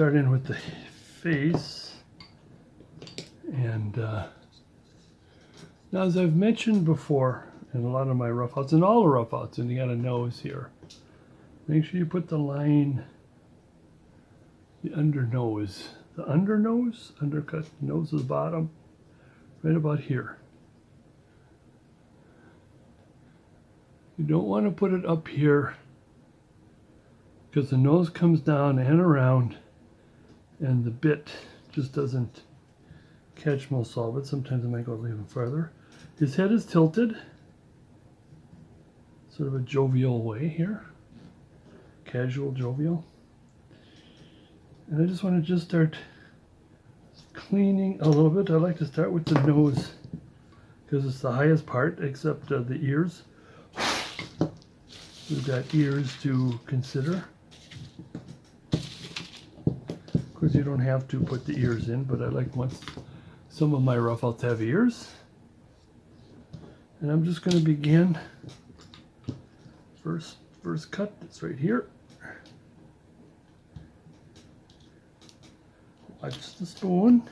start in with the face. And now, as I've mentioned before in a lot of my roughouts, and all the roughouts, and you got a nose here, make sure you put the line, the undernose, undercut nose of the bottom, right about here. You don't want to put it up here because the nose comes down and around and the bit just doesn't catch most of it. Sometimes I might go even farther. His head is tilted, sort of a jovial way here, casual jovial. And I just want to start cleaning a little bit. I like to start with the nose because it's the highest part, except the ears. We've got ears to consider. Of course, you don't have to put the ears in, but I like once some of my roughouts have ears. And I'm just going to begin. First cut, it's right here. Watch the spoon.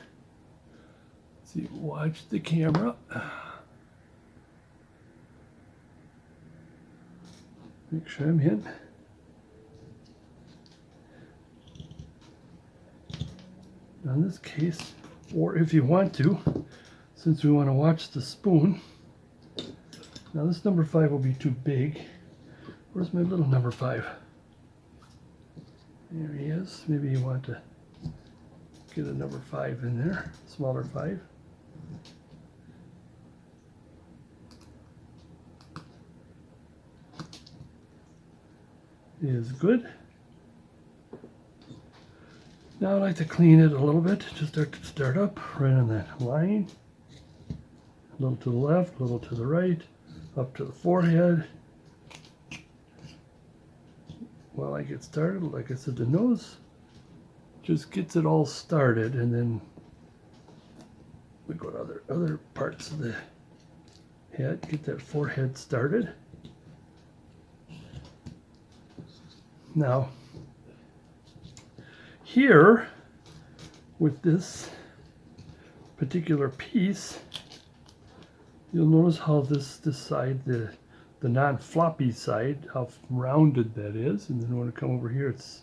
See, watch the camera. Make sure I'm in. Now in this case, or if you want to, since we want to watch the spoon. Now this number 5 will be too big. Where's my little number 5? There he is. Maybe you want to get a number 5 in there, smaller 5. Is good. Now I like to clean it a little bit, just start up right on that line. A little to the left, a little to the right, up to the forehead. While I get started, like I said, the nose just gets it all started, and then we go to other parts of the head, get that forehead started. Now, here, with this particular piece, you'll notice how this side, the non-floppy side, how rounded that is. And then when I come over here, it's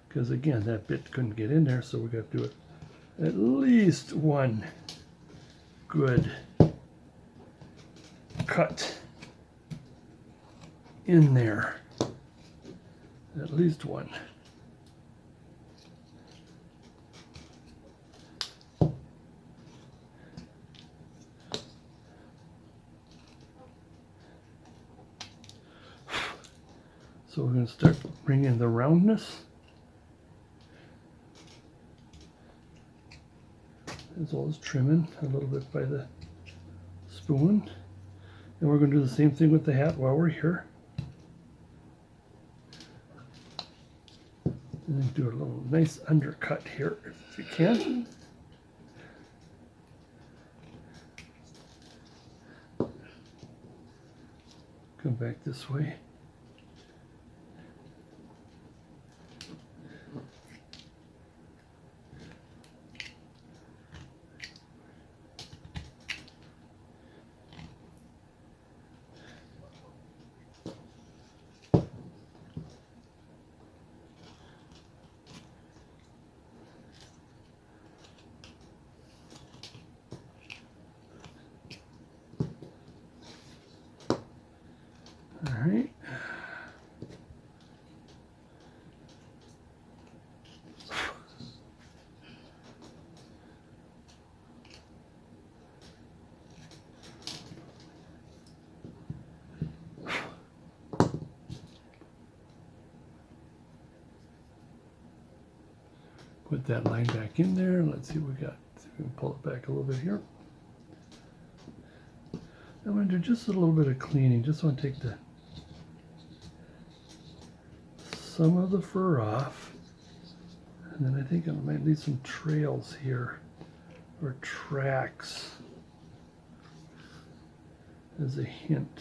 because again, that bit couldn't get in there, so we got to do it at least one good cut in there. At least one. So we're going to start bringing the roundness, as well as trimming a little bit by the spoon. And we're going to do the same thing with the hat while we're here. And then do a little nice undercut here if you can. Come back this way. All right. Put that line back in there. Let's see what we got. See if we can pull it back a little bit here. I'm going to do just a little bit of cleaning. Just want to take some of the fur off. And then I think I might leave some trails here, or tracks, as a hint.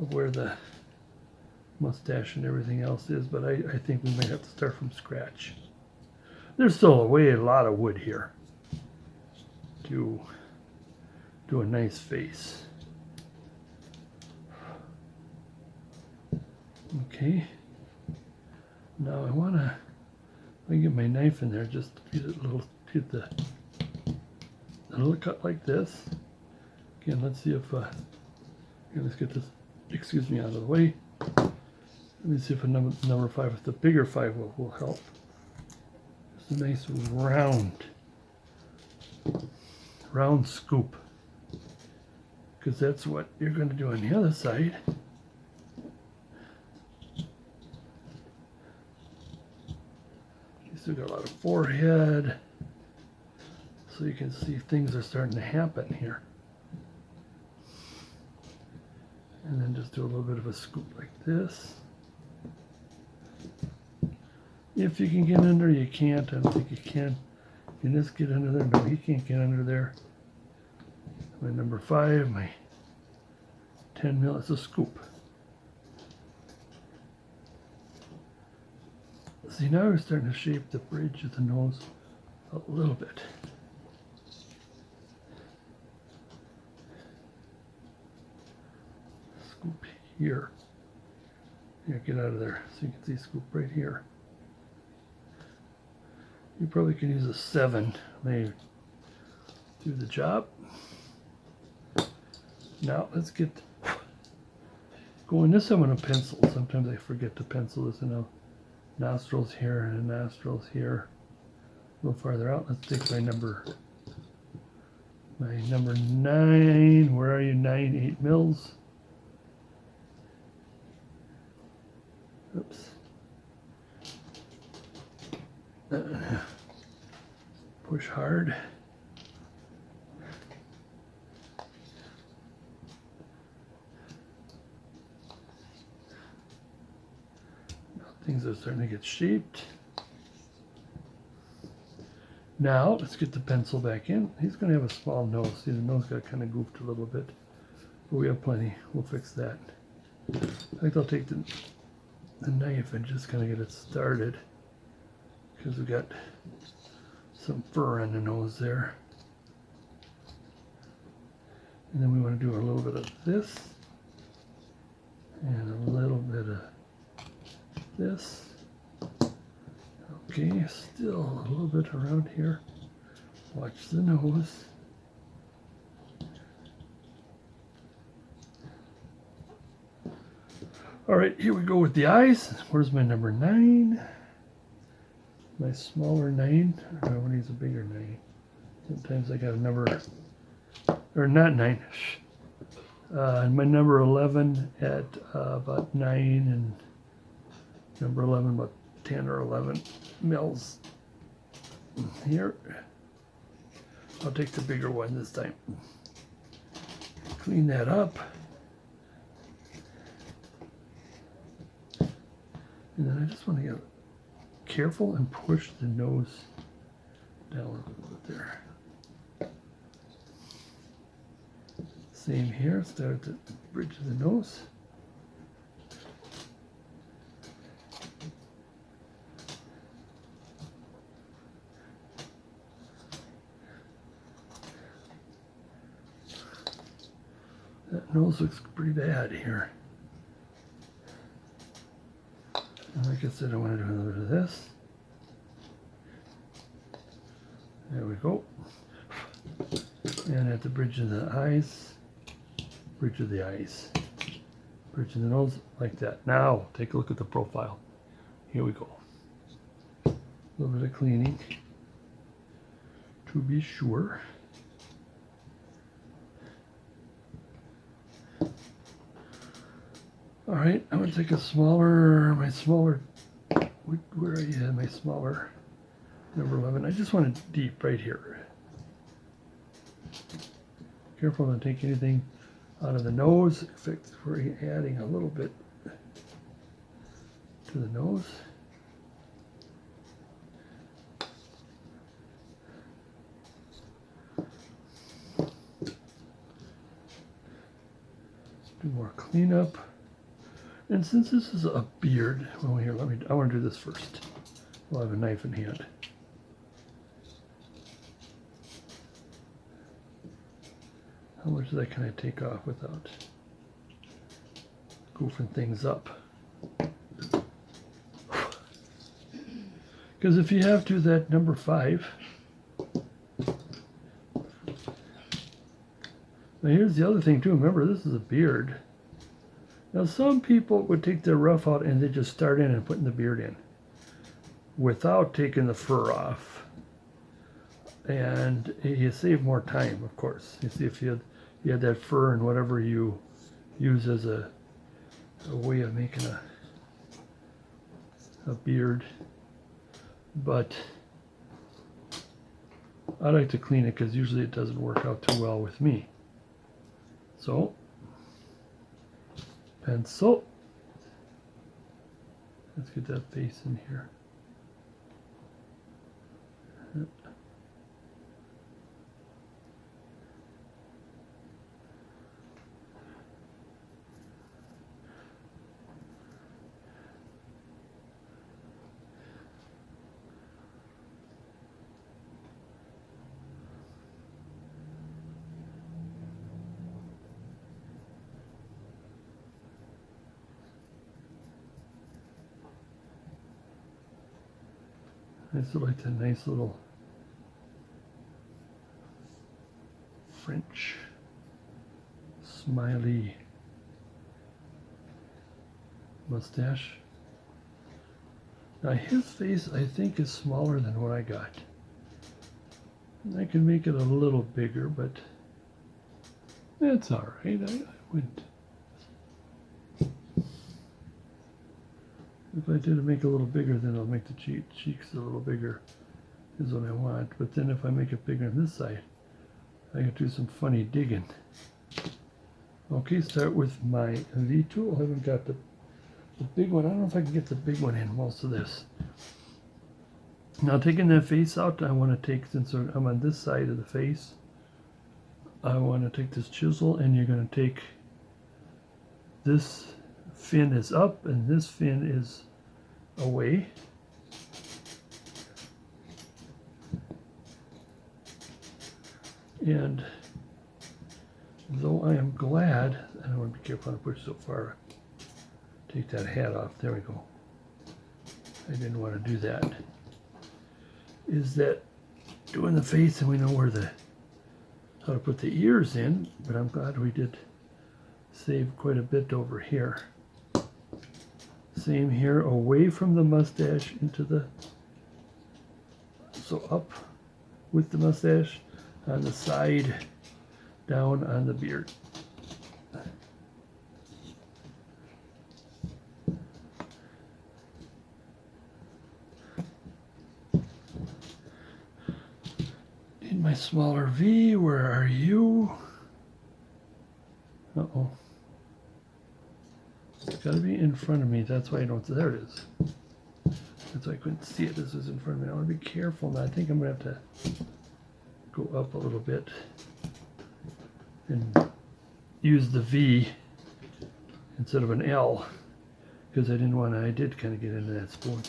Of where the mustache and everything else is, but I think we might have to start from scratch. There's still a lot of wood here to do a nice face. Okay. Now I want to get my knife in there, just get a little, a little cut like this. Again, let's see if, let's get this, excuse me, out of the way. Let me see if a number 5, if the bigger 5 will help. Just a nice round scoop. Because that's what you're going to do on the other side. You still got a lot of forehead. So you can see things are starting to happen here. And then just do a little bit of a scoop like this. If you can get under, you can't. I don't think you can. Can this get under there? No, he can't get under there. My number 5, my 10 mil, it's a scoop. See, now we're starting to shape the bridge of the nose a little bit. Scoop here. Here, get out of there. So you can see scoop right here. You probably can use a 7, maybe, do the job. Now let's get going. This I'm going to pencil. Sometimes I forget to pencil this. And nostrils here and nostrils here. A little farther out. Let's take my number 9. Where are you? 9, 8 mils. Oops. Push hard. Now things are starting to get shaped. Now let's get the pencil back in. He's going to have a small nose. See, the nose got kind of goofed a little bit, but we have plenty. We'll fix that. I think I'll take the knife and just kind of get it started, because we got some fur on the nose there. And then we want to do a little bit of this and a little bit of this. Okay, still a little bit around here. Watch the nose. All right, here we go with the eyes. Where's my number 9? My smaller 9. I want to use a bigger 9. Sometimes I got a number, or not 9. My number 11 at about 9, and number 11 about 10 or 11 mils here. I'll take the bigger one this time. Clean that up. And then I just want to get careful and push the nose down a little bit there. Same here, start at the bridge of the nose. That nose looks pretty bad here. And like I said, I want to do a little bit of this. There we go. And at the bridge of the eyes, bridge of the eyes, bridge of the nose, like that. Now, take a look at the profile. Here we go. A little bit of cleaning to be sure. All right, I'm going to take a smaller, where are you? My smaller number 11. I just want it deep right here. Careful not to take anything out of the nose. In fact, we're adding a little bit to the nose. Do more cleanup. And since this is a beard, well, here, I want to do this first. We'll have a knife in hand. How much of that can I take off without goofing things up? Because if you have to, that number 5. Now here's the other thing too. Remember, this is a beard. Now some people would take their ruff out and they just start in and putting the beard in without taking the fur off. And you save more time, of course. You see, if you had that fur and whatever you use as a way of making a beard. But I like to clean it because usually it doesn't work out too well with me. So, pencil. Let's get that face in here. I just like that nice little French smiley mustache. Now his face, I think, is smaller than what I got. I can make it a little bigger, but that's all right. I wouldn't. If I did make it a little bigger, then I'll make the cheeks a little bigger, is what I want. But then if I make it bigger on this side, I can do some funny digging. Okay, start with my V tool. I haven't got the big one. I don't know if I can get the big one in most of this. Now taking that face out, I want to take, since I'm on this side of the face, I want to take this chisel, and you're going to take this fin is up and this fin is away. And though I am glad, and I want to be careful not to push so far, take that hat off, there we go. I didn't want to do that. Is that doing the face, and we know where how to put the ears in, but I'm glad we did save quite a bit over here. Same here, away from the mustache into the, so up with the mustache, on the side, down on the beard. Need my smaller V, where are you? Uh-oh. It's got to be in front of me. That's why I don't. There it is. That's why I couldn't see it. This is in front of me. I want to be careful now. I think I'm going to have to go up a little bit and use the V instead of an L, because I didn't want to. I did kind of get into that spoon.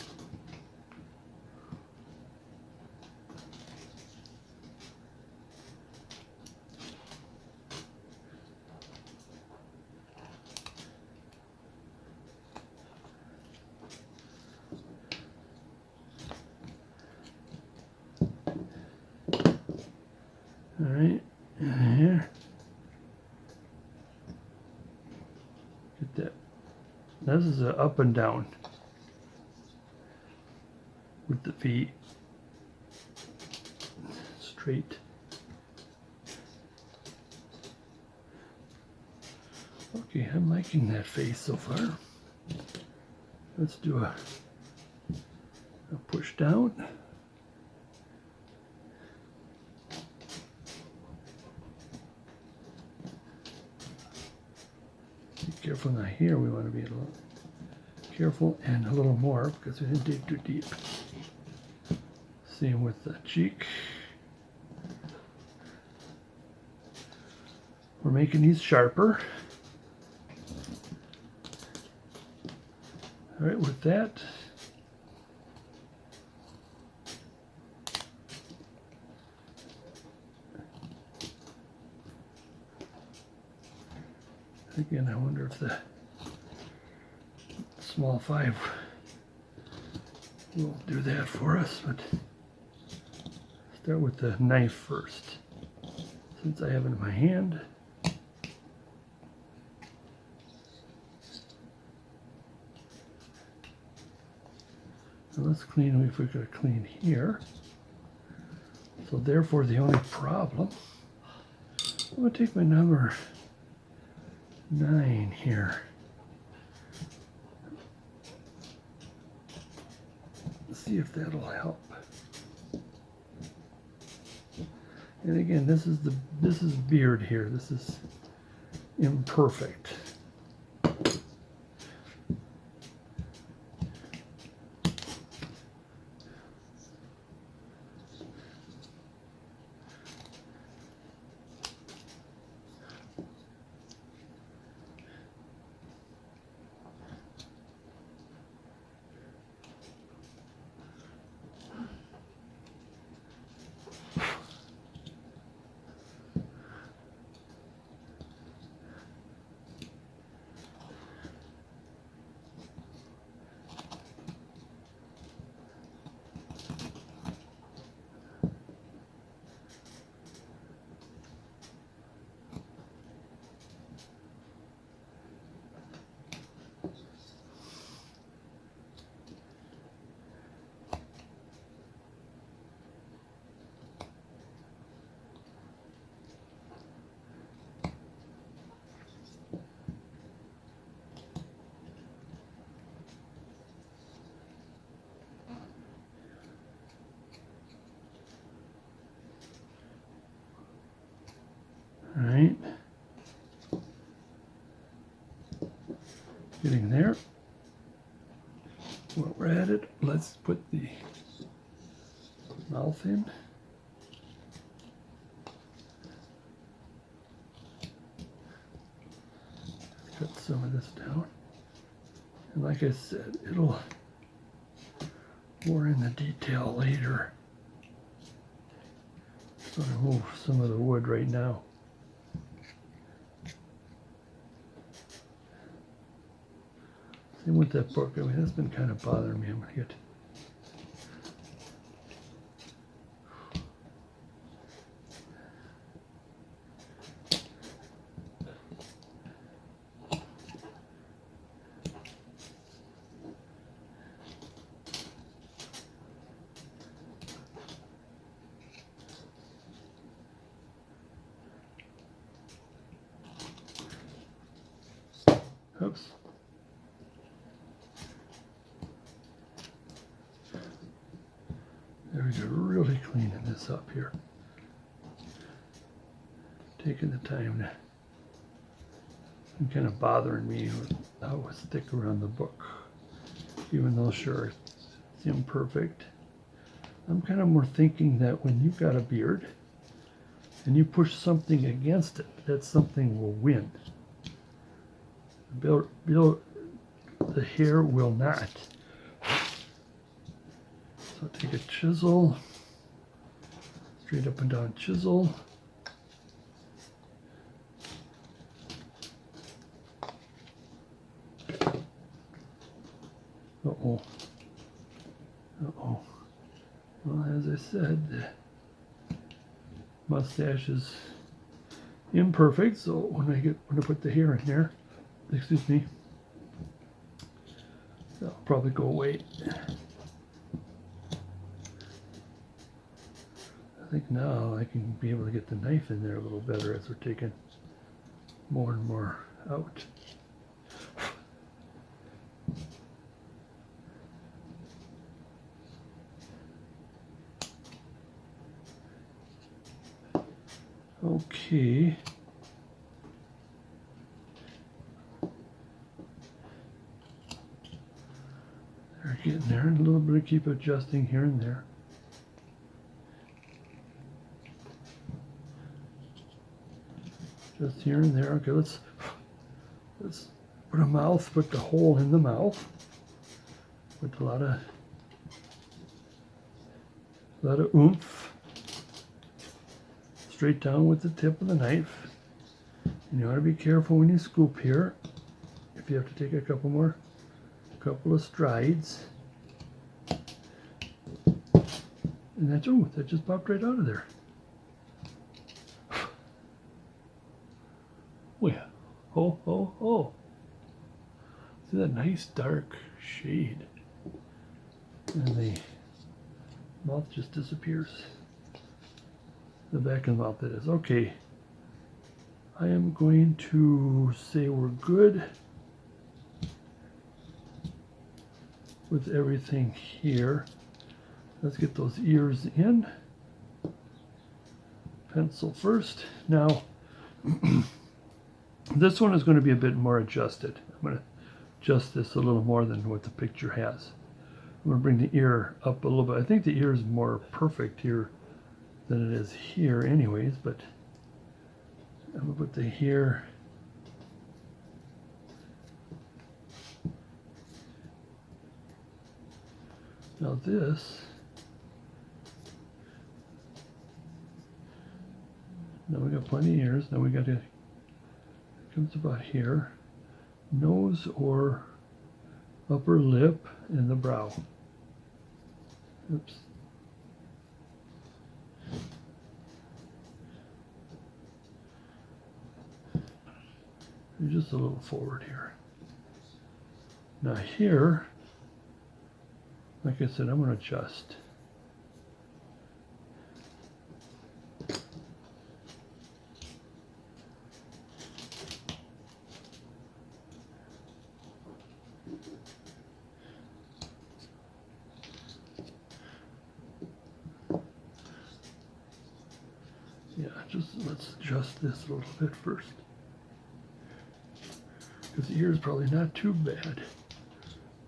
All right, here. Get that. This is a up and down with the V straight. Okay, I'm liking that face so far. Let's do a push down. Careful now here, we want to be a little careful and a little more because we didn't dig too deep. Same with the cheek. We're making these sharper. All right, with that, again, I wonder if the small 5 will do that for us, but start with the knife first. Since I have it in my hand, and let's clean if we could clean here. So therefore, the only problem, I'm going to take my number 9 here. See if that'll help. And again, this is beard here. This is imperfect. All right, getting there. While we're at it, let's put the mouth in. Cut some of this down. And like I said, it'll more in the detail later. So I remove some of the wood right now. Same with that book. I mean, that's been kind of bothering me. I'm gonna get oops. There we go, really cleaning this up here. Taking the time to, and kind of bothering me with how it was thick around the book. Even though sure, it's imperfect. I'm kind of more thinking that when you've got a beard and you push something against it, that something will win. The hair will not. So take a chisel, straight up and down chisel. Uh-oh. Uh-oh. Well, as I said, the mustache is imperfect, so when I put the hair in there, excuse me, that'll probably go away. I think now I can be able to get the knife in there a little better as we're taking more and more out. Okay. They're getting there, and a little bit of keep adjusting here and there. Just here and there. Okay, let's put the hole in the mouth. with a lot of oomph. Straight down with the tip of the knife. And you want to be careful when you scoop here. If you have to take a couple of strides. And that's, oh, that just popped right out of there. Oh yeah. Oh, oh, oh. See that nice dark shade. And the mouth just disappears. The back of the mouth, that is. Okay. I am going to say we're good with everything here. Let's get those ears in. Pencil first. Now, this one is going to be a bit more adjusted. I'm going to adjust this a little more than what the picture has. I'm going to bring the ear up a little bit. I think the ear is more perfect here than it is here anyways, but I'm going to put the here. Now this, now we got plenty of ears. Now we got to, it comes about here, nose or upper lip and the brow. Oops. Just a little forward here. Now here, like I said, I'm going to adjust. Yeah, just let's adjust this a little bit first. Because the ear is probably not too bad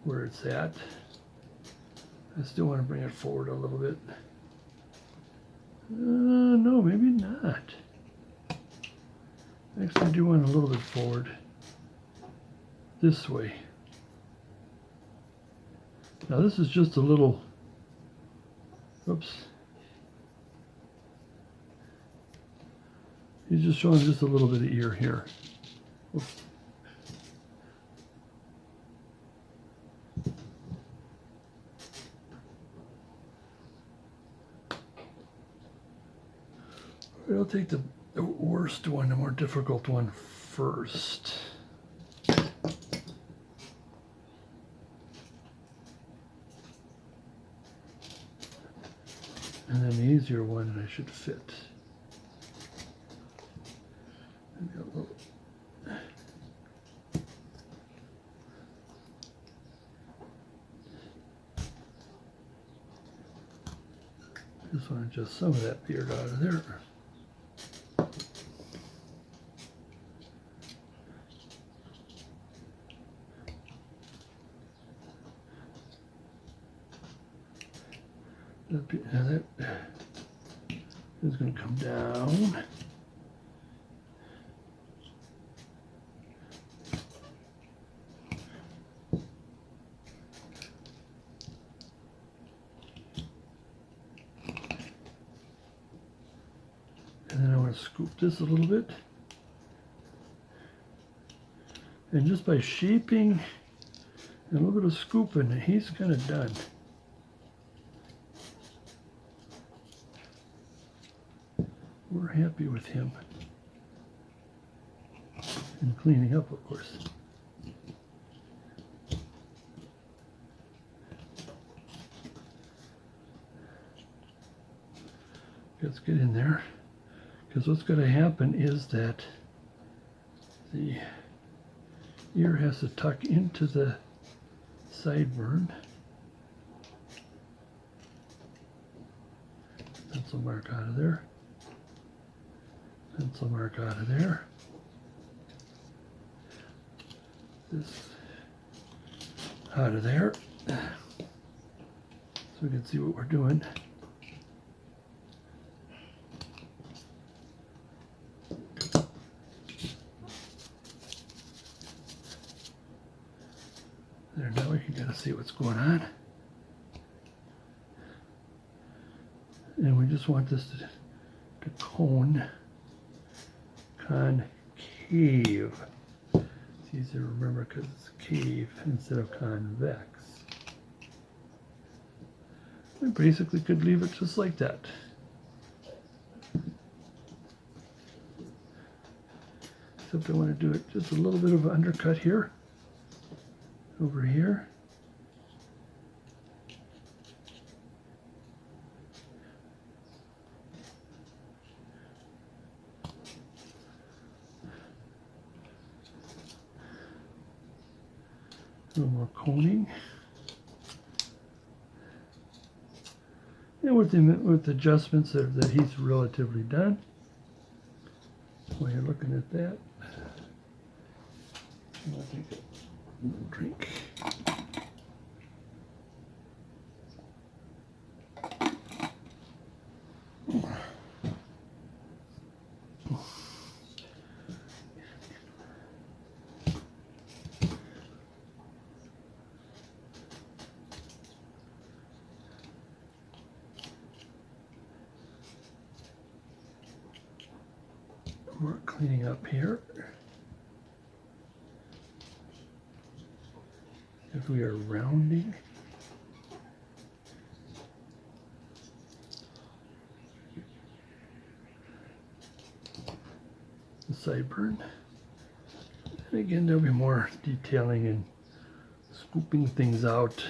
where it's at. I still want to bring it forward a little bit. No, maybe not. Actually, I do want a little bit forward. This way. Now this is just a little, oops. He's just showing just a little bit of ear here. Oops. I'll take the worst one, the more difficult one first. And then the easier one I should fit. Maybe a little. Just want to adjust some of that beard out of there. That is going to come down. And then I want to scoop this a little bit. And just by shaping and a little bit of scooping, he's kind of done. We're happy with him. And cleaning up, of course. Let's get in there. Because what's going to happen is that the ear has to tuck into the sideburn. Pencil mark out of there. Pencil mark out of there. This out of there. So we can see what we're doing. There, now we can kind of see what's going on. And we just want this to concave. It's easier to remember because it's cave instead of convex. We basically could leave it just like that. Except I want to do it just a little bit of an undercut here, over here. A little more coning. And with adjustments that he's relatively done. While you're looking at that, I'll take a little drink. We're cleaning up here. If we are rounding, the sideburn. And again, there'll be more detailing and scooping things out,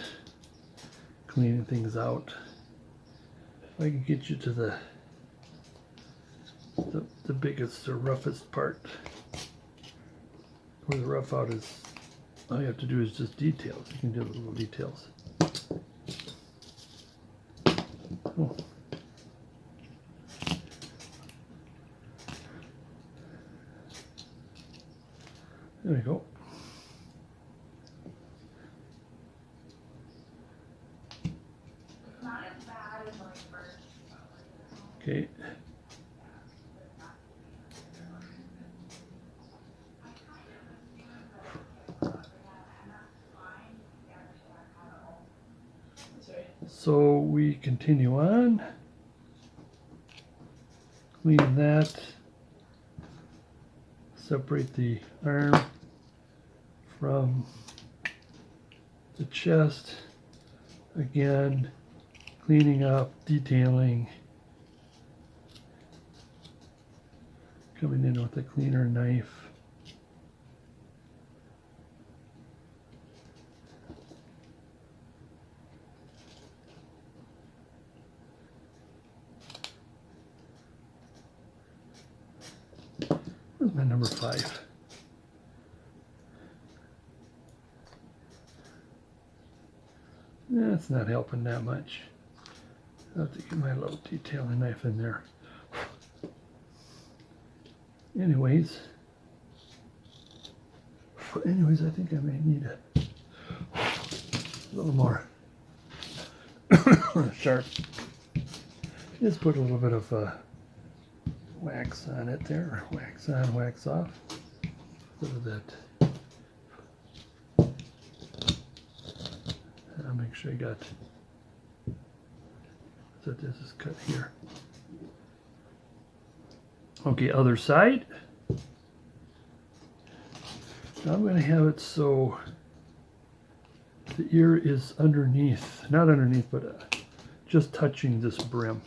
cleaning things out. If I can get you to the biggest or roughest part, where the rough out is, all you have to do is just details. You can do the little details. Oh. There we go. Okay. So we continue on, clean that, separate the arm from the chest, again, cleaning up, detailing, coming in with a cleaner knife. Where's my number 5? That's not helping that much. I'll have to get my little detailing knife in there. Anyways, I think I may need a little more sharp. Just put a little bit of wax on it there, wax on, wax off. A little bit. I'll make sure I got, so this is cut here. Okay, other side. Now I'm going to have it so the ear is underneath, not underneath, but just touching this brim.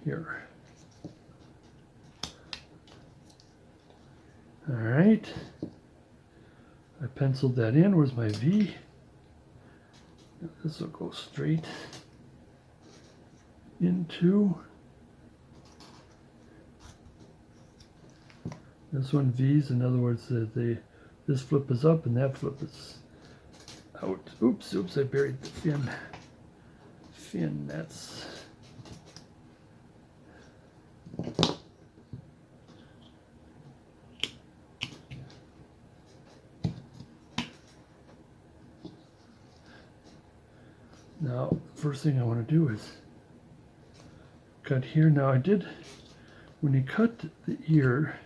Here. All right. I penciled that in. Where's my V? This will go straight into this one. V's, in other words, this flip is up and that flip is out. Oops, I buried the fin. That's now, first thing I want to do is cut here. Now when you cut the ear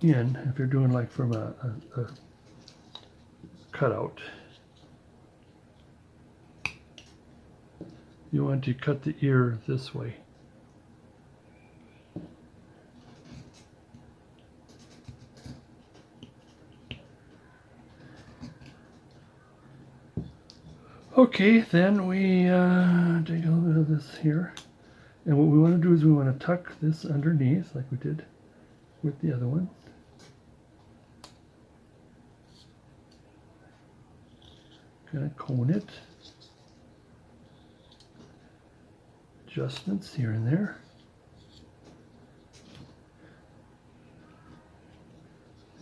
in, if you're doing like from a cutout, You want to cut the ear this way. Okay, then we take a little bit of this here. And what we want to do is we want to tuck this underneath like we did with the other one. Gonna cone it. Adjustments here and there.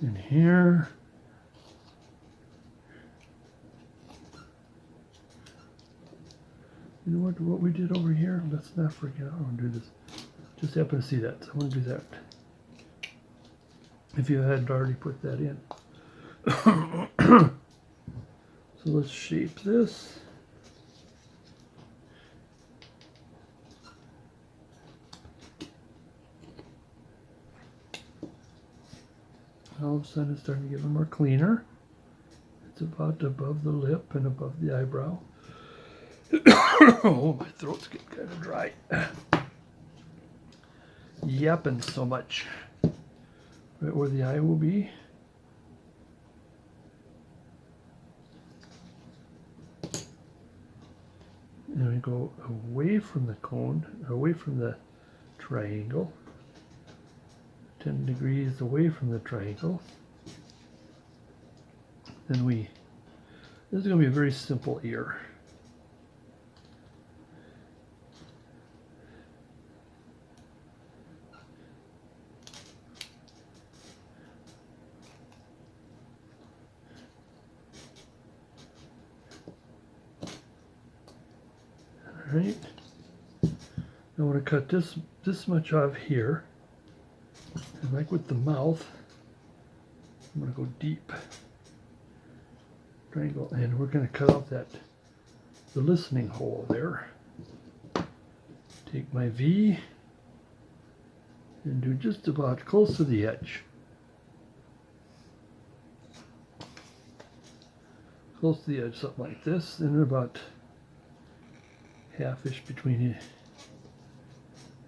In here. You know what we did over here? Let's not forget. I want to do this. Just happen to see that. So I want to do that. If you hadn't already put that in. So let's shape this. All of a sudden it's starting to get a little more cleaner. It's about above the lip and above the eyebrow. Oh, my throat's getting kind of dry. Yapping so much. Right where the eye will be. And we go away from the cone, away from the triangle. 10 degrees away from the triangle. Then this is going to be a very simple ear. Alright, I want to cut this much off here, and like with the mouth, I'm going to go deep, triangle, and we're going to cut off the listening hole there. Take my V and do just about close to the edge. Close to the edge, something like this, and about half-ish between it.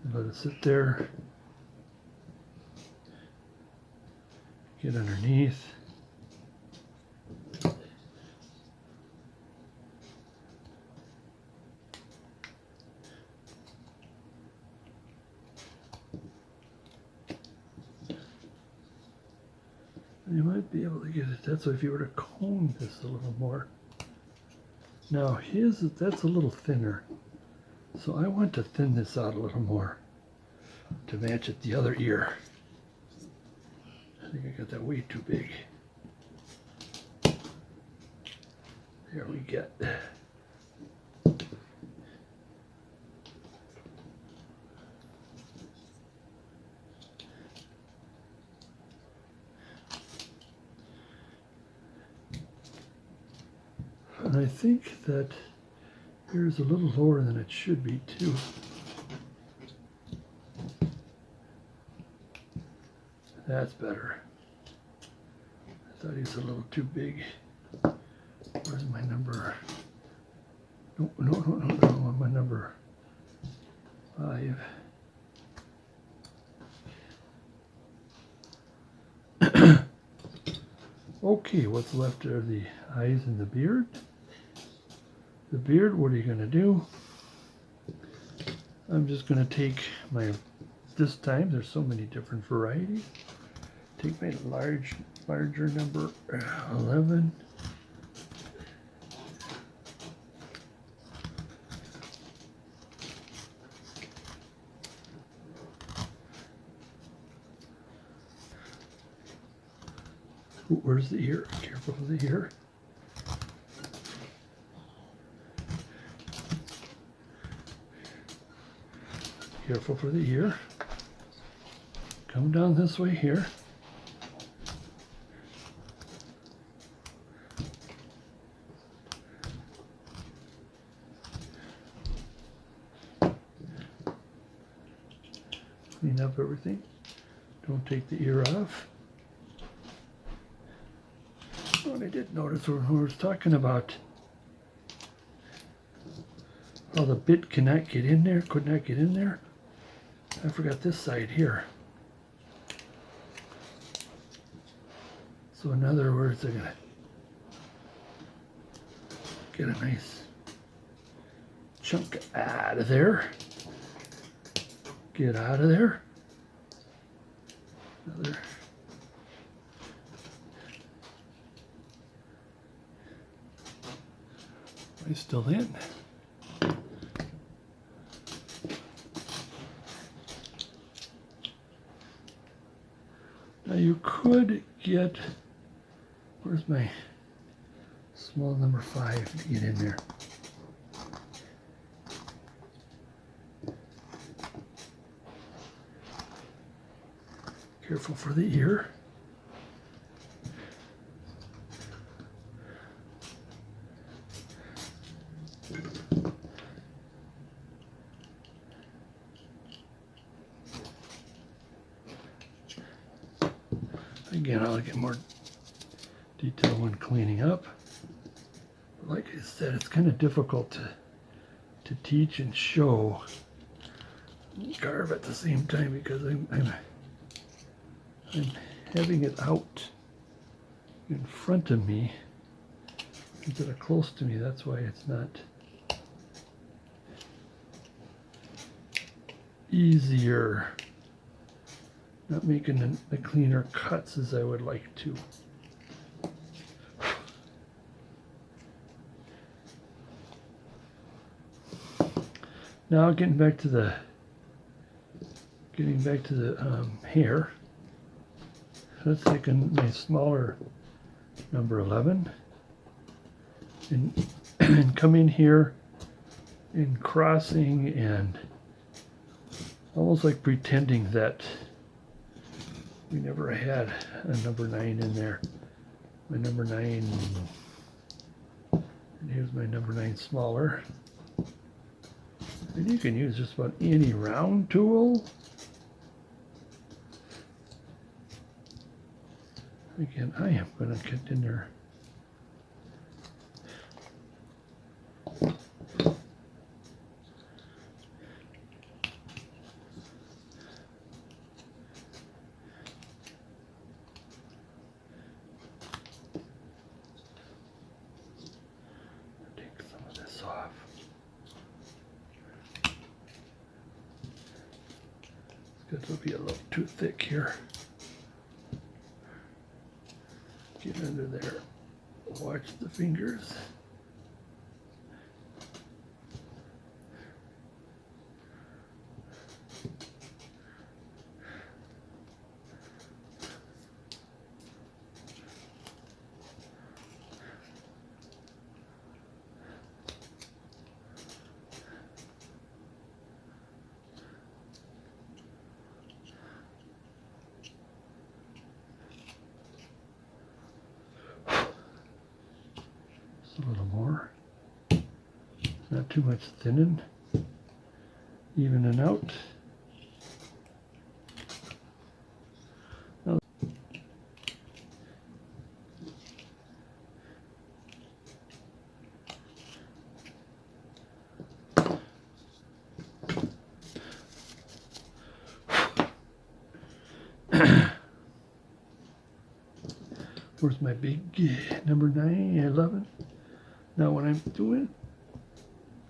And let it sit there. Get underneath. You might be able to get it. That's if you were to cone this a little more. Now that's a little thinner. So I want to thin this out a little more to match it the other ear. I think I got that way too big. There we get. And I think that here's a little lower than it should be too. That's better. I thought he was a little too big. Where's my number? No, my number 5. Okay, what's left are the eyes and the beard. The beard, what are you going to do? I'm just going to take this time, there's so many different varieties. Take my larger number 11. Ooh, where's the ear? Careful with the ear. Careful for the ear. Come down this way here. Clean up everything. Don't take the ear off. What I did notice when I was talking about how the bit cannot get in there, could not get in there. I forgot this side here. So in other words, I'm gonna get a nice chunk out of there. Get out of there. Another. Are you still in? Now you could get, where's my small number 5 to get in there? Careful for the ear. Again, I'll get more detail when cleaning up. But like I said, it's kind of difficult to teach and show carve at the same time because I'm having it out in front of me instead of close to me. That's why it's not easier, not making the cleaner cuts as I would like to. Now getting back to the hair. Let's take a nice smaller number 11 and come in here and crossing and almost like pretending that we never had a number 9 in there. My number 9, and here's my number 9 smaller. And you can use just about any round tool. Again, I am going to get in there. Take some of this off. It's going to be a little too thick here. Get under there. Watch the fingers. A little more, not too much thinning, evening out. Now, where's my big number 9, 11? Now when I'm doing,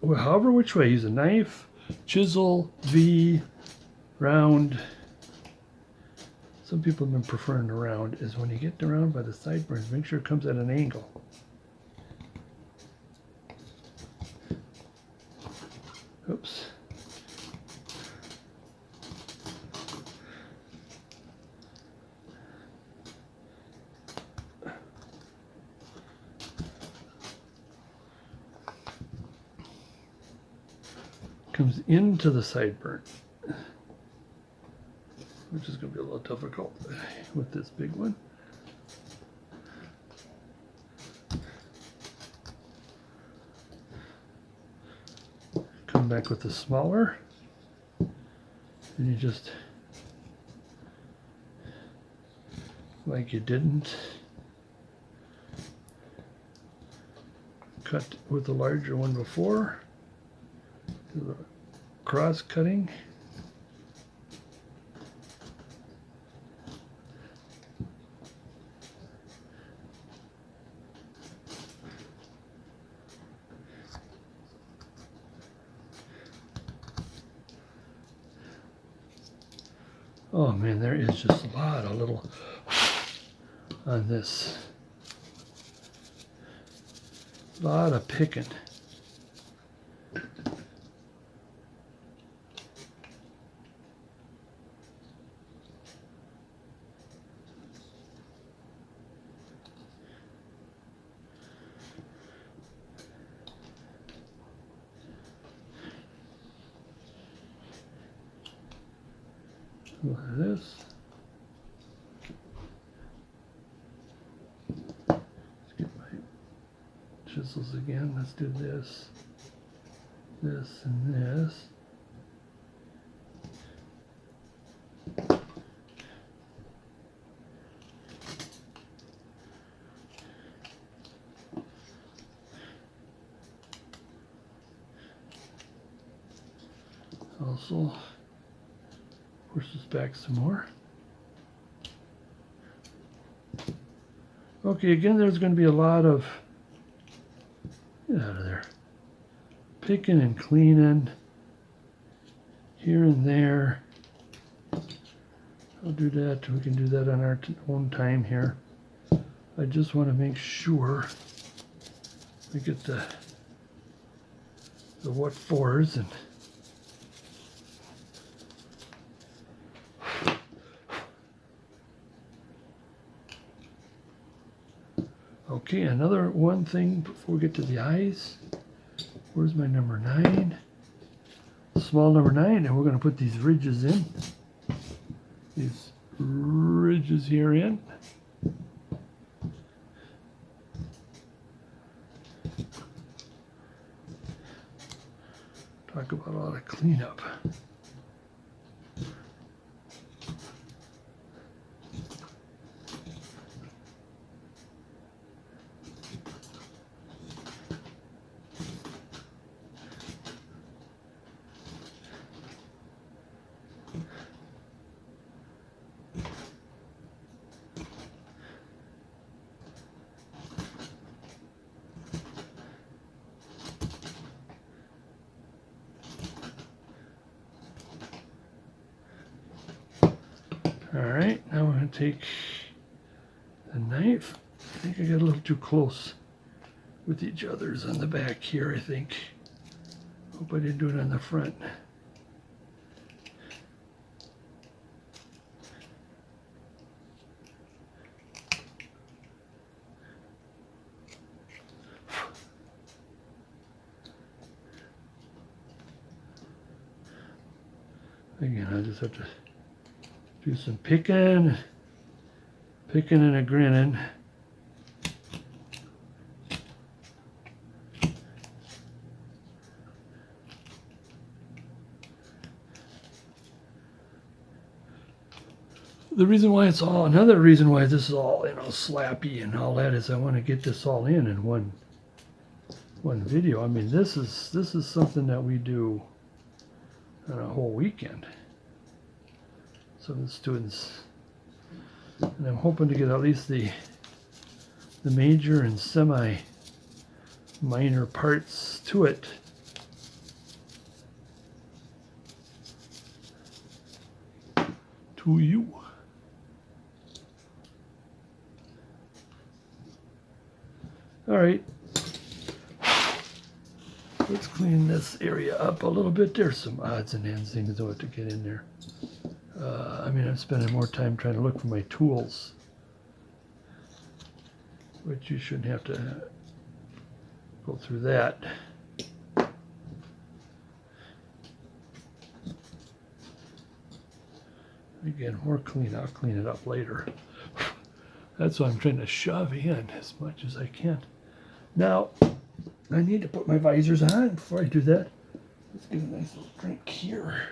well, however which way, use a knife, chisel, V, round. Some people have been preferring the round, is when you get the round by the sideburns, make sure it comes at an angle. Oops. Comes into the sideburn, which is going to be a little difficult with this big one. Come back with the smaller, and you just, like you didn't cut with the larger one before, cross cutting. Oh man, there is just a lot of little on this. A lot of picking. Look at this. Let's get my chisels again. Let's do this, this, and this. Also, push this back some more. Okay, again, there's going to be a lot of, get out of there, picking and cleaning here and there. I'll do that. We can do that on our own time here. I just want to make sure we get the what fors and okay, another one thing before we get to the eyes. Where's my number 9? Small number 9, and we're going to put these ridges in. These ridges here in. Talk about a lot of cleanup. Alright, now we're going to take the knife. I think I got a little too close with each other's on the back here, I think. Hope I didn't do it on the front. Again, I just have to do some picking and a grinning. The reason why it's all, another reason why this is all, slappy and all that is I want to get this all in one video. I mean, this is something that we do on a whole weekend. Some of the students, and I'm hoping to get at least the major and semi minor parts to it. To you. All right, let's clean this area up a little bit. There's some odds and ends things to get in there. I mean, I'm spending more time trying to look for my tools, but you shouldn't have to go through that. Again, more clean. I'll clean it up later. That's why I'm trying to shove in as much as I can. Now, I need to put my visors on. Before I do that, let's get a nice little drink here.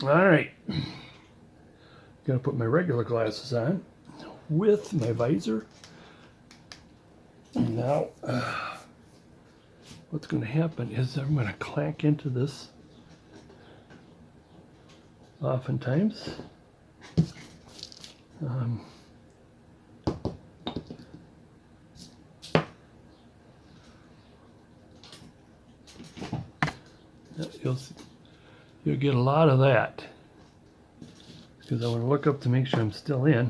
All right, gonna put my regular glasses on with my visor. Now, what's going to happen is I'm going to clank into this oftentimes. You'll get a lot of that because I want to look up to make sure I'm still in.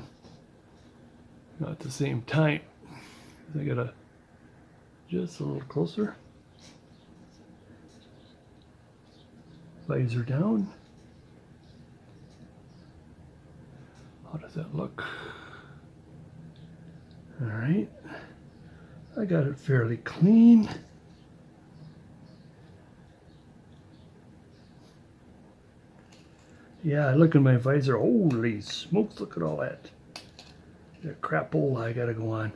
At the same time, I gotta just a little closer. Visor down. How does that look? All right, I got it fairly clean. Yeah, I look in my visor. Holy smokes, look at all that. That crapola I gotta go on.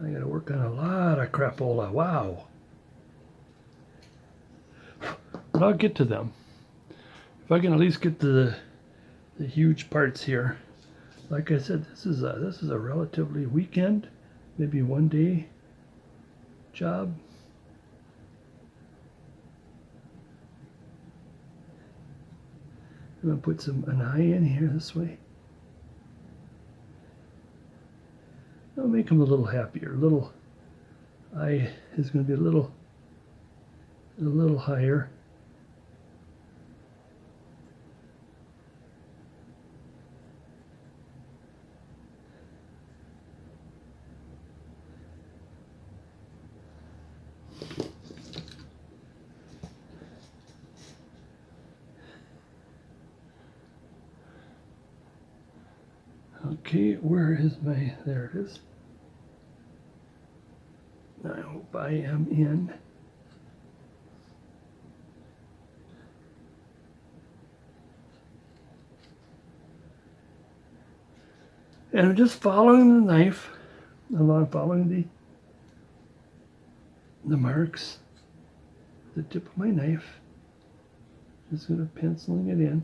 I gotta work on a lot of crapola. Wow. But I'll get to them. If I can at least get to the huge parts here. Like I said, this is a relatively weekend, maybe 1 day job. I'm going to put an eye in here this way. I'll make him a little happier. Little eye is going to be a little higher. Okay, where is my, there it is. I hope I am in. And I'm just following the knife, I'm following the marks, the tip of my knife. Just going to penciling it in.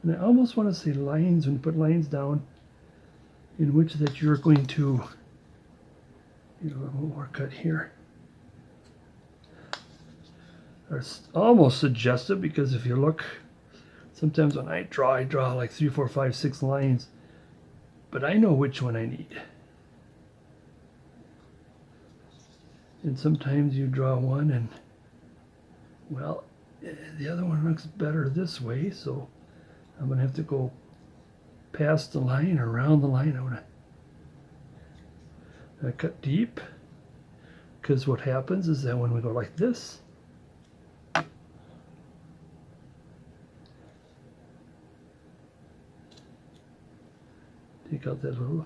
And I almost want to say lines, when you put lines down, in which that you're going to, a little more cut here. Or almost suggestive, because if you look, sometimes when I draw like 3, 4, 5, 6 lines, but I know which one I need. And sometimes you draw one and, well, the other one looks better this way, so I'm going to have to go past the line or around the line. I'm going to cut deep, because what happens is that when we go like this, take out that little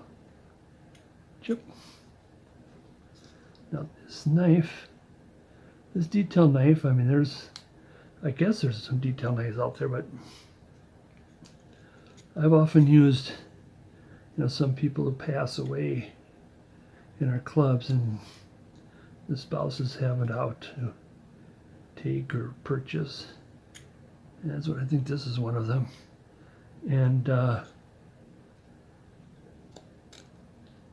chip. Now this knife, this detail knife, I mean I guess there's some detail knives out there, but I've often used, some people who pass away in our clubs and the spouses have it out to take or purchase. And that's what I think this is one of them. And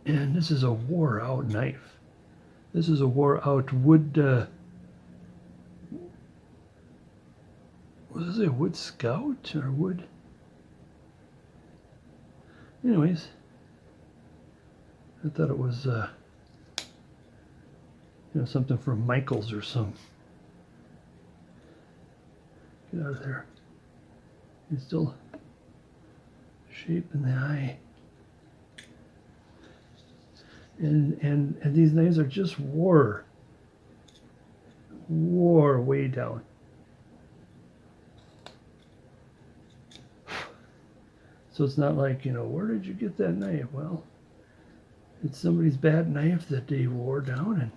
this is a wore out knife. This is a wore out wood, what is it, wood scout or wood? Anyways, I thought it was, something from Michael's or some. Get out of there. It's still shaping the eye. And these knives are just wore way down. So it's not like, where did you get that knife? Well, it's somebody's bad knife that they wore down,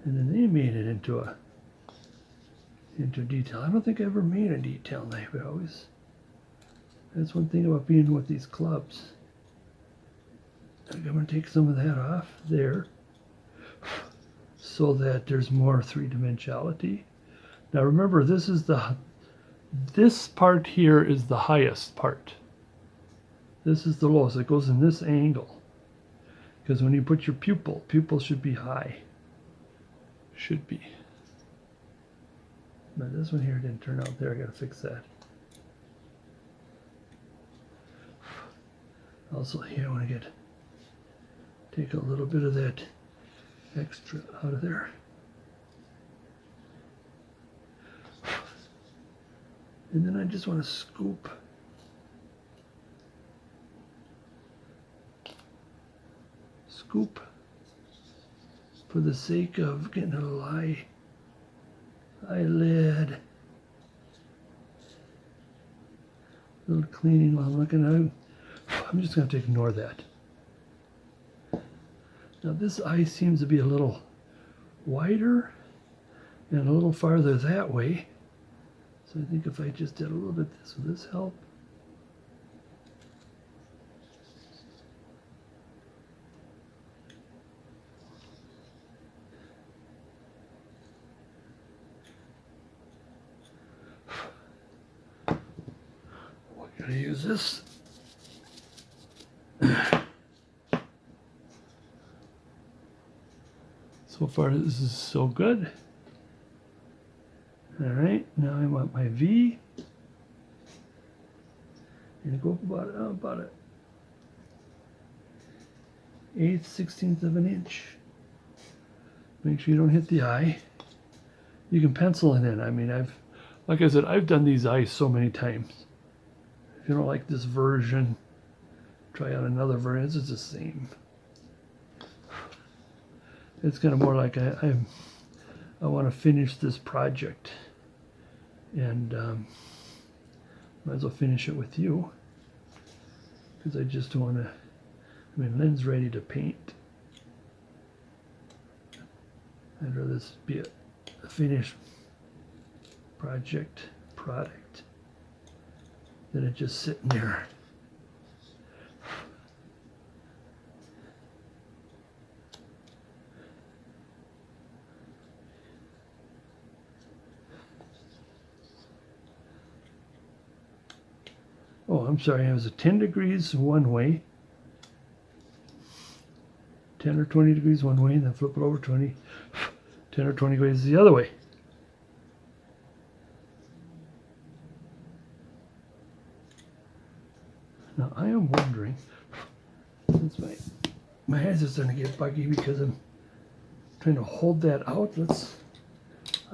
and then they made it into detail. I don't think I ever made a detail knife. That's one thing about being with these clubs. I'm going to take some of that off there so that there's more three-dimensionality. Now remember, this part here is the highest part. This is the lowest. It goes in this angle. Because when you put your pupil should be high. Should be. But this one here didn't turn out there. I gotta fix that. Also here I want to take a little bit of that extra out of there. And then I just want to scoop for the sake of getting a little eyelid. A little cleaning while I'm looking at it. I'm just going to have to ignore that. Now this eye seems to be a little wider and a little farther that way. So I think if I just did a little bit this, will this help? We're going to use this. So far this is so good. Alright, now I want my V. And go about an 1/8, 16th of an inch. Make sure you don't hit the eye. You can pencil it in. I mean, like I said, I've done these eyes so many times. If you don't like this version, try out another version. It's the same. It's kind of more like I want to finish this project, and might as well finish it with you, because I just want to. I mean, Lynn's ready to paint. I'd rather this be a finished product than it just sitting there. Oh, I'm sorry, it was a 10 degrees one way, 10 or 20 degrees one way, and then flip it over 10 or 20 degrees the other way. Now I am wondering, since my eyes are starting to get buggy because I'm trying to hold that out,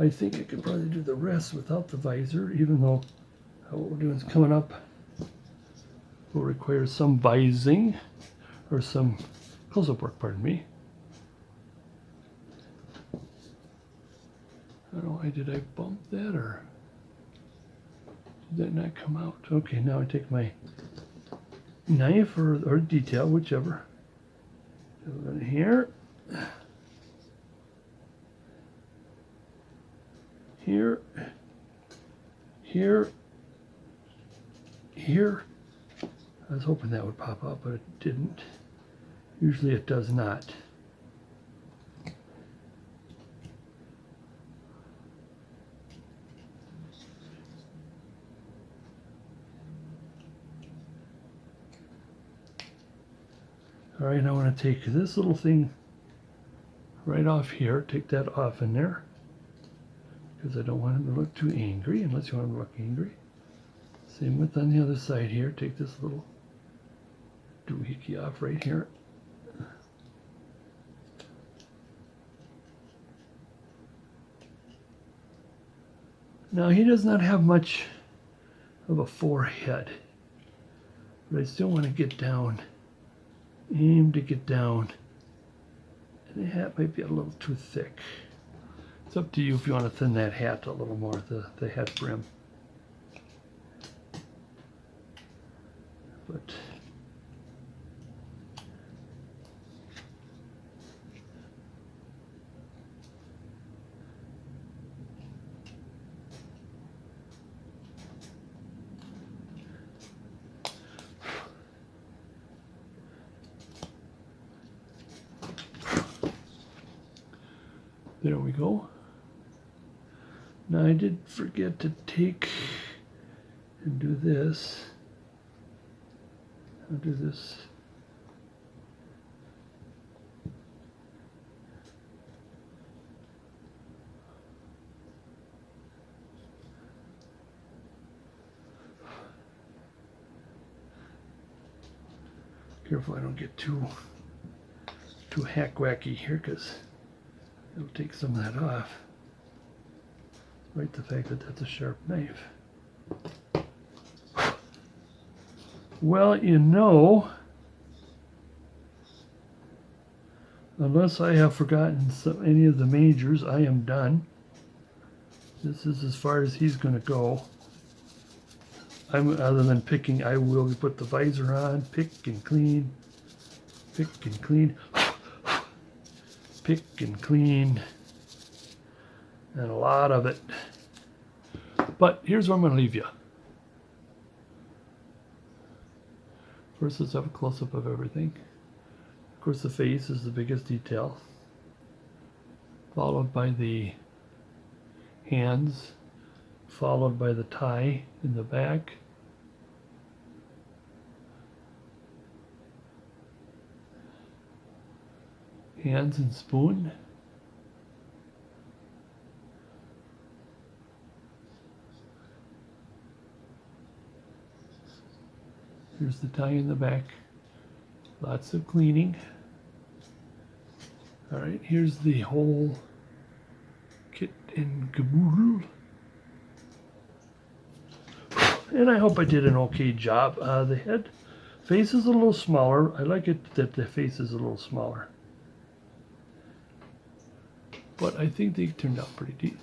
I think I could probably do the rest without the visor, even though what we're doing is coming up will require some vising or some close-up work, pardon me. I don't know why did I bump that, or did that not come out? Okay, now I take my knife or detail, whichever. Go in here. Here. Here. Here. I was hoping that would pop out, but it didn't. Usually it does not. All right, I want to take this little thing right off here, take that off in there, because I don't want him to look too angry, unless you want him to look angry. Same with on the other side here, take this little doohickey off right here. Now he does not have much of a forehead, but I still want to get down, aim to get down, and the hat might be a little too thick. It's up to you if you want to thin that hat a little more, the hat brim. But there we go. Now I did forget to take and do this. I'll do this. Careful I don't get too hack wacky here, because it'll take some of that off. Right, the fact that that's a sharp knife. Well, you know, unless I have forgotten any of the majors, I am done. This is as far as he's going to go. Other than picking, I will put the visor on, pick and clean, pick and clean, pick and clean, and a lot of it. But here's where I'm going to leave you. First, let's have a close-up of everything. Of course, the face is the biggest detail, followed by the hands, followed by the tie in the back, hands and spoon, here's the tie in the back, lots of cleaning. All right, here's the whole kit and caboodle. And I hope I did an okay job. The head face is a little smaller. I like it that the face is a little smaller. But I think they turned out pretty deep.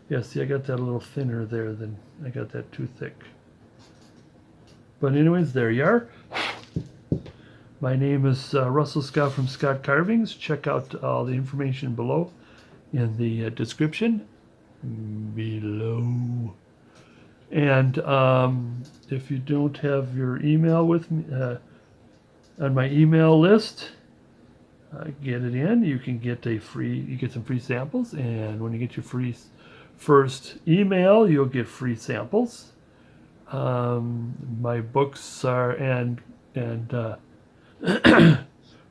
Yeah, see, I got that a little thinner there than I got that too thick. But anyways, there you are. My name is Russell Scott from Scott Carvings. Check out all the information below in the description below. And if you don't have your email with me on my email list, get it in. You can get you get some free samples, and when you get your first email, you'll get free samples. My books are and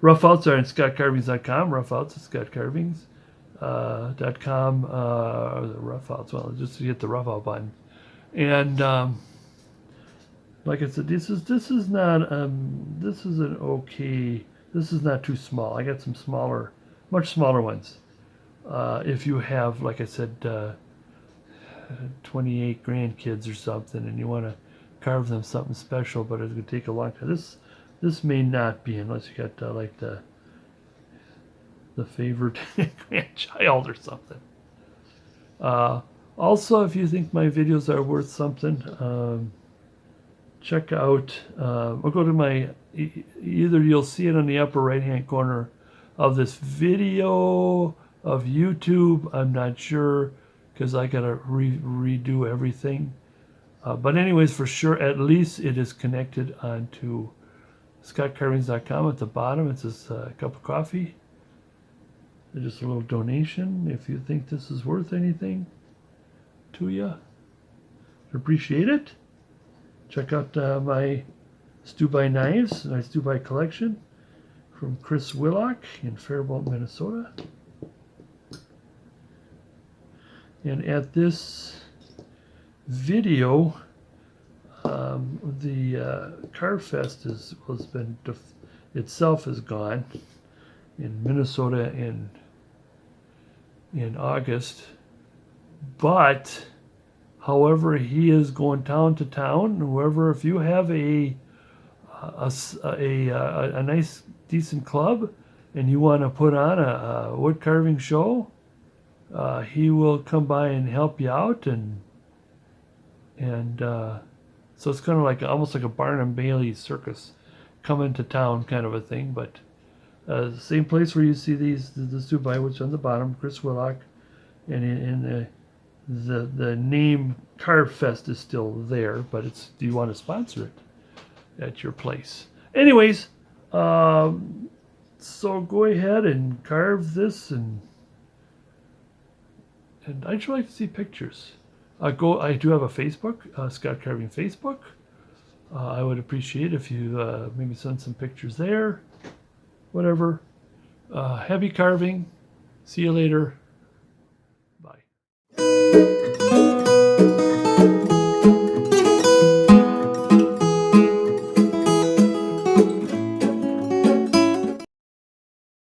rough outs are on scottcarvings.com. Rough outs at scottcarvings.com. The rough outs, well, just to hit the rough out button. And like I said, this is not this is an okay. This is not too small. I got some smaller, much smaller ones. If you have, like I said, 28 grandkids or something, and you want to carve them something special, but it's going to take a long time. This may not be, unless you got like the favorite grandchild or something. Also, if you think my videos are worth something, check out, or go to my, either you'll see it on the upper right hand corner of this video of YouTube. I'm not sure, because I gotta redo everything. But anyways, for sure, at least it is connected onto scottcarvings.com. At the bottom it says a cup of coffee. Just a little donation if you think this is worth anything to you. Appreciate it. Check out my Stew by Knives, my Stew by collection from Chris Willock in Faribault, Minnesota. And at this video, the Carve Fest itself is gone in Minnesota in August, but however, he is going town to town. Whoever, if you have a nice decent club and you want to put on a wood carving show, he will come by and help you out, and so it's kind of like almost like a Barnum Bailey circus coming to town kind of a thing. But same place where you see the Stew by, which on the bottom, Chris Willock, and in the name Carve Fest is still there, but it's, do you want to sponsor it at your place? Anyways, so go ahead and carve this, and I'd like to see pictures. I do have a Facebook, Scott Carving Facebook. I would appreciate if you maybe send some pictures there, whatever. Happy carving. See you later. Bye.